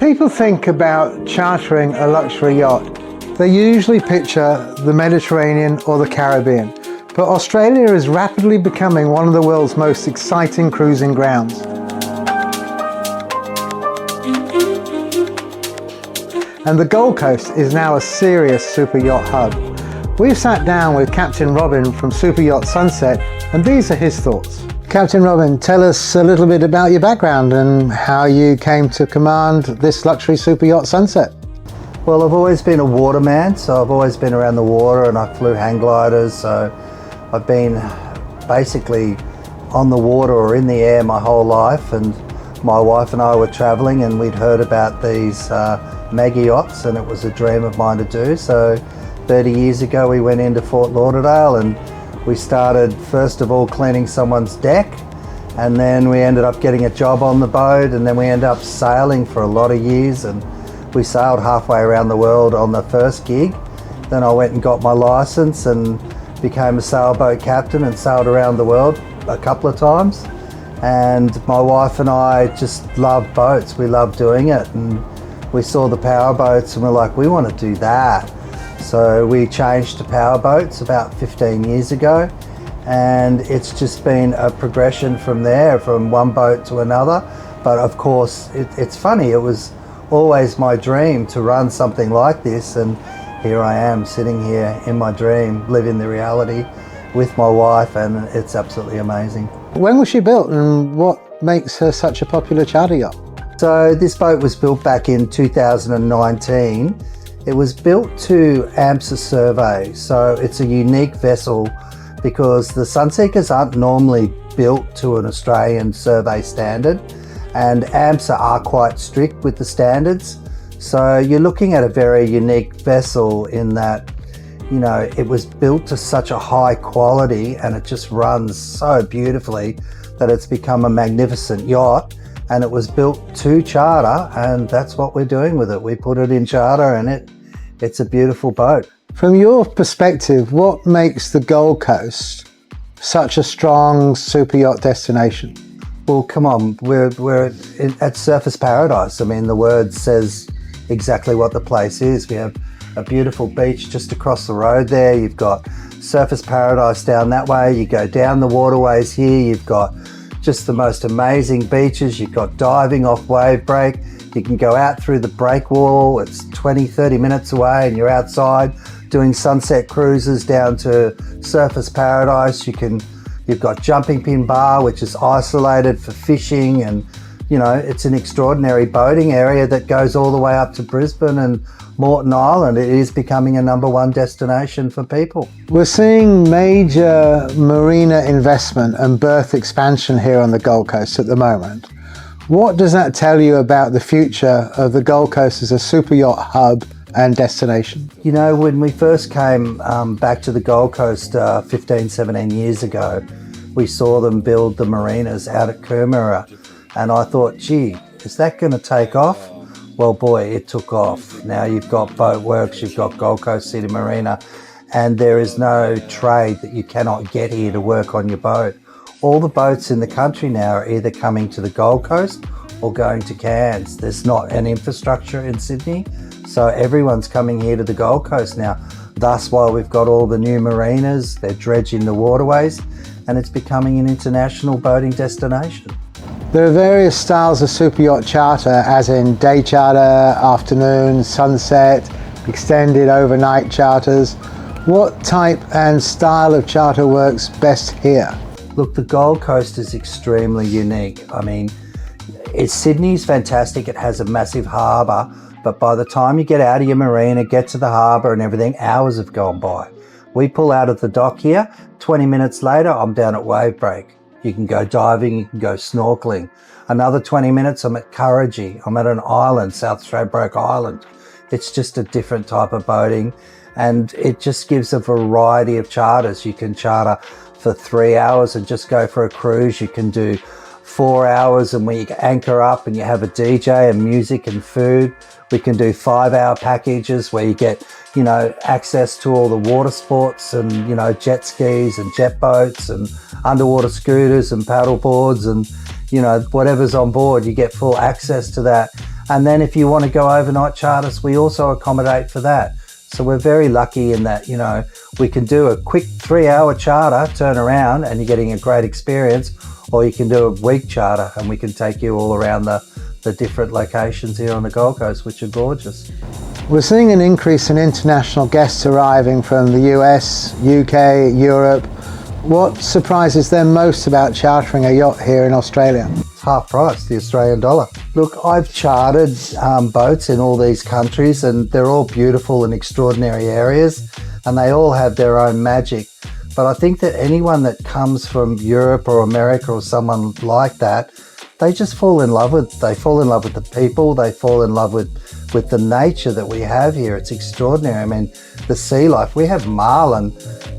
People think about chartering a luxury yacht. They usually picture the Mediterranean or the Caribbean, but Australia is rapidly becoming one of the world's most exciting cruising grounds. And the Gold Coast is now a serious super yacht hub. We've sat down with Captain Robin from Superyacht SUNSET, and these are his thoughts. Captain Robin, tell us a little bit about your background and how you came to command this luxury Superyacht SUNSET. Well, I've always been a waterman, so I've always been around the water, and I flew hang gliders, so I've been basically on the water or in the air my whole life. And my wife and I were traveling and we'd heard about these mega yachts, and it was a dream of mine to do. So 30 years ago we went into Fort Lauderdale and we started first of all cleaning someone's deck, and then we ended up getting a job on the boat, and then we ended up sailing for a lot of years, and we sailed halfway around the world on the first gig. Then I went and got my license and became a sailboat captain and sailed around the world a couple of times. And my wife and I just love boats. We love doing it, and we saw the power boats and we're like, we want to do that. So we changed to power boats about 15 years ago, and it's just been a progression from there, from one boat to another. But of course, it's funny, it was always my dream to run something like this, and here I am sitting here in my dream, living the reality with my wife, and it's absolutely amazing. When was she built and what makes her such a popular charter yacht? So this boat was built back in 2019. It was built to AMSA survey, so it's a unique vessel because the Sunseekers aren't normally built to an Australian survey standard, and AMSA are quite strict with the standards. So you're looking at a very unique vessel in that, you know, it was built to such a high quality and it just runs so beautifully that it's become a magnificent yacht. And it was built to charter, and that's what we're doing with it. We put it in charter and it's a beautiful boat. From your perspective, what makes the Gold Coast such a strong super yacht destination? Well, come on, we're at surface paradise. I mean, the word says exactly what the place is. We have a beautiful beach just across the road there. You've got surface paradise down that way. You go down the waterways here, you've got just the most amazing beaches. You've got diving off wave break. You can go out through the break wall. It's 20-30 minutes away and you're outside doing sunset cruises down to surface paradise. You've got Jumping Pin Bar, which is isolated for fishing, and you know, it's an extraordinary boating area that goes all the way up to Brisbane and Moreton Island. It is becoming a #1 destination for people. We're seeing major marina investment and berth expansion here on the Gold Coast at the moment. What does that tell you about the future of the Gold Coast as a super yacht hub and destination? You know, when we first came back to the Gold Coast 15-17 years ago, we saw them build the marinas out at Coomera, and I thought, gee, is that going to take off? Well, boy, it took off. Now you've got Boat Works, you've got Gold Coast City Marina, and there is no trade that you cannot get here to work on your boat. All the boats in the country now are either coming to the Gold Coast or going to Cairns. There's not an infrastructure in Sydney, so everyone's coming here to the Gold Coast now. Thus why we've got all the new marinas, they're dredging the waterways, and it's becoming an international boating destination. There are various styles of super yacht charter, as in day charter, afternoon, sunset, extended overnight charters. What type and style of charter works best here? Look, the Gold Coast is extremely unique. I mean, Sydney's fantastic. It has a massive harbour, but by the time you get out of your marina, get to the harbour and everything, hours have gone by. We pull out of the dock here, 20 minutes later, I'm down at wave break. You can go diving, you can go snorkeling. Another 20 minutes, I'm at Kurrajee. I'm at an island, South Stradbroke Island. It's just a different type of boating, and it just gives a variety of charters. You can charter for 3 hours and just go for a cruise. You can do 4 hours and we anchor up and you have a DJ and music and food. We can do 5-hour packages where you get, you know, access to all the water sports and, you know, jet skis and jet boats and underwater scooters and paddle boards and, you know, whatever's on board, you get full access to that. And then if you want to go overnight charters, we also accommodate for that. So we're very lucky in that, you know, we can do a quick 3-hour charter, turn around, and you're getting a great experience, or you can do a week charter and we can take you all around the different locations here on the Gold Coast, which are gorgeous. We're seeing an increase in international guests arriving from the US, UK, Europe. What surprises them most about chartering a yacht here in Australia? It's half price, the Australian dollar. Look, I've chartered boats in all these countries, and they're all beautiful and extraordinary areas, and they all have their own magic. But I think that anyone that comes from Europe or America or someone like that, they just fall in love with the people, they fall in love with the nature that we have here. It's extraordinary. I mean, the sea life, we have marlin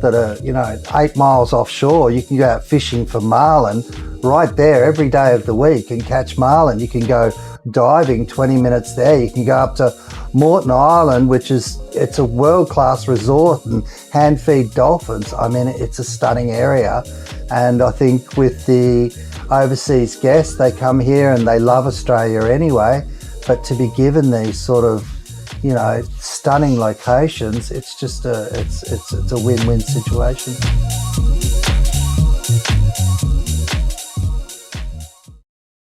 that are, you know, 8 miles offshore. You can go out fishing for marlin right there every day of the week and catch marlin. You can go diving 20 minutes there. You can go up to Moreton Island, it's a world-class resort, and hand feed dolphins. I mean, it's a stunning area. And I think with the overseas guests, they come here and they love Australia anyway, but to be given these sort of, you know, stunning locations, it's just it's a win-win situation.